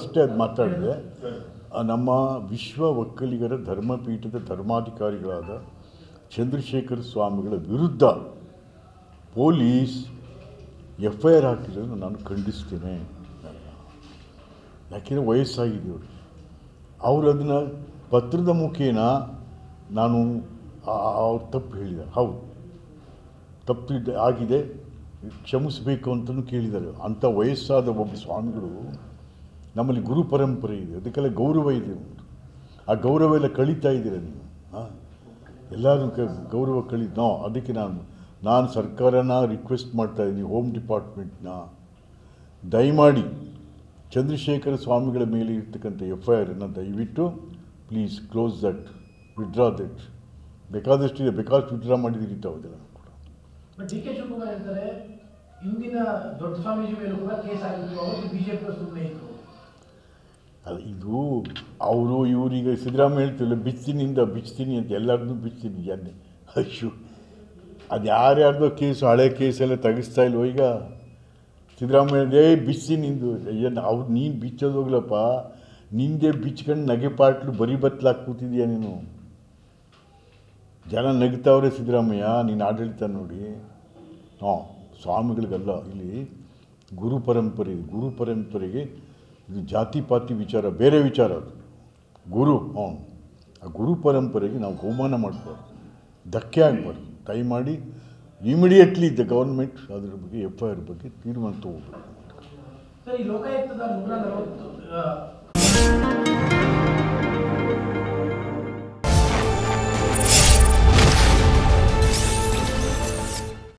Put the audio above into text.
ಅಷ್ಟೇ ಅದು ಮಾತಾಡಿದೆ. ನಮ್ಮ ವಿಶ್ವ ಒಕ್ಕಲಿಗರ ಧರ್ಮಪೀಠದ ಧರ್ಮಾಧಿಕಾರಿಗಳಾದ ಚಂದ್ರಶೇಖರ ಸ್ವಾಮಿಗಳ ವಿರುದ್ಧ ಪೊಲೀಸ್ FIR ಹಾಕಿರೋದು ನಾನು ಖಂಡಿಸ್ತೇನೆ. ಯಾಕೆಂದರೆ ವಯಸ್ಸಾಗಿದೆ ಅವರು ಅದನ್ನು ಪತ್ರದ ಮುಖೇನ ನಾನು ಅವ್ರು ತಪ್ಪು ಹೇಳಿದ್ದಾರೆ. ಹೌದು, ತಪ್ಪು ಆಗಿದೆ, ಕ್ಷಮಿಸಬೇಕು ಅಂತಲೂ ಕೇಳಿದ್ದಾರೆ. ಅಂಥ ವಯಸ್ಸಾದ ಒಬ್ಬ ಸ್ವಾಮಿಗಳು ನಮ್ಮಲ್ಲಿ ಗುರು ಪರಂಪರೆ ಇದೆ, ಅದಕ್ಕೆಲ್ಲ ಗೌರವ ಇದೆ. ಆ ಗೌರವ ಎಲ್ಲ ಕಳೀತಾ ಇದ್ದೀರ ನೀವು. ಎಲ್ಲರೂ ಗೌರವ ಅದಕ್ಕೆ ನಾನು ಸರ್ಕಾರನ ರಿಕ್ವೆಸ್ಟ್ ಮಾಡ್ತಾಯಿದ್ದೀನಿ, ಹೋಮ್ ಡಿಪಾರ್ಟ್ಮೆಂಟ್ನ ದಯಮಾಡಿ ಚಂದ್ರಶೇಖರ ಸ್ವಾಮಿಗಳ ಮೇಲೆ ಇರ್ತಕ್ಕಂಥ FIR ದಯವಿಟ್ಟು please close that, withdraw that. ಬೇಕಾದಷ್ಟಿದೆ, ಬೇಕಾದಷ್ಟು ವಿಡ್ರಾ ಮಾಡಿದ್ದೀರಿ ಅದೆಲ್ಲ ಕೂಡ. DK ಶಿವಕುಮಾರ್ ಹೇಳ್ತಾರೆ ಇಂದಿನ ದೊಡ್ಡ ಸ್ವಾಮೀಜಿ ಮೇಲೂ ಕೂಡ ಕೇಸ್ ಆಗಿತ್ತು, ಅವರು ಬಿಜೆಪಿ ಸುಮ್ಮನೆ ಇತ್ತು. ಅಲ್ಲ, ಇದು ಅವರು ಇವರೀಗ ಸಿದ್ದರಾಮಯ್ಯ ಹೇಳ್ತಿಲ್ಲ, ಬಿಚ್ತೀನಿ ಅಂತ, ಎಲ್ಲರನ್ನೂ ಬಿಚ್ತೀನಿ ಜನ್ನೆ. ಅಯ್ಯೋ, ಅದು ಯಾರ್ಯಾರ್ದೋ ಕೇಸು, ಹಳೆ ಕೇಸೆಲ್ಲ ತೆಗಿಸ್ತಾ ಇಲ್ವೋ ಈಗ ಸಿದ್ದರಾಮಯ್ಯ? ಬಿಚ್ಚಿ ನಿಂದು ಅವ್ರು ನೀನು ಬಿಚ್ಚೋದು ಹೋಗ್ಲಪ್ಪ, ನಿಂದೆ ಬಿಚ್ಕೊಂಡು ನಗೆ ಪಾಟ್ಲು ಬರೀ ಬತ್ಲಾಗಿ ಕೂತಿದ್ಯಾ ನೀನು. ಜನ ನಗ್ತಾವ್ರೆ ಸಿದ್ದರಾಮಯ್ಯ ನೀನು ಆಡಳಿತ ನೋಡಿ. ಸ್ವಾಮಿಗಳಿಗಲ್ಲ, ಇಲ್ಲಿ ಗುರು ಪರಂಪರೆಗೆ ಇದು ಜಾತಿ ಪಾತಿ ವಿಚಾರ ಬೇರೆ ವಿಚಾರ. ಅದು ಗುರು, ಆ ಗುರು ಪರಂಪರೆಗೆ ನಾವು ಅವಮಾನ ಮಾಡಬಾರ್ದು, ಧಕ್ಕೆ ಆಗಬಾರ್ದು. ದಯಮಾಡಿ ಇಮಿಡಿಯೇಟ್ಲಿ ದ ಗೌರ್ಮೆಂಟ್ ಅದ್ರ ಬಗ್ಗೆ FIR ಬಗ್ಗೆ ತೀರ್ಮಾನ ತಗೋಬೇಕು. ಸರ್, ಈ ಲೋಕಾಯುಕ್ತದ 140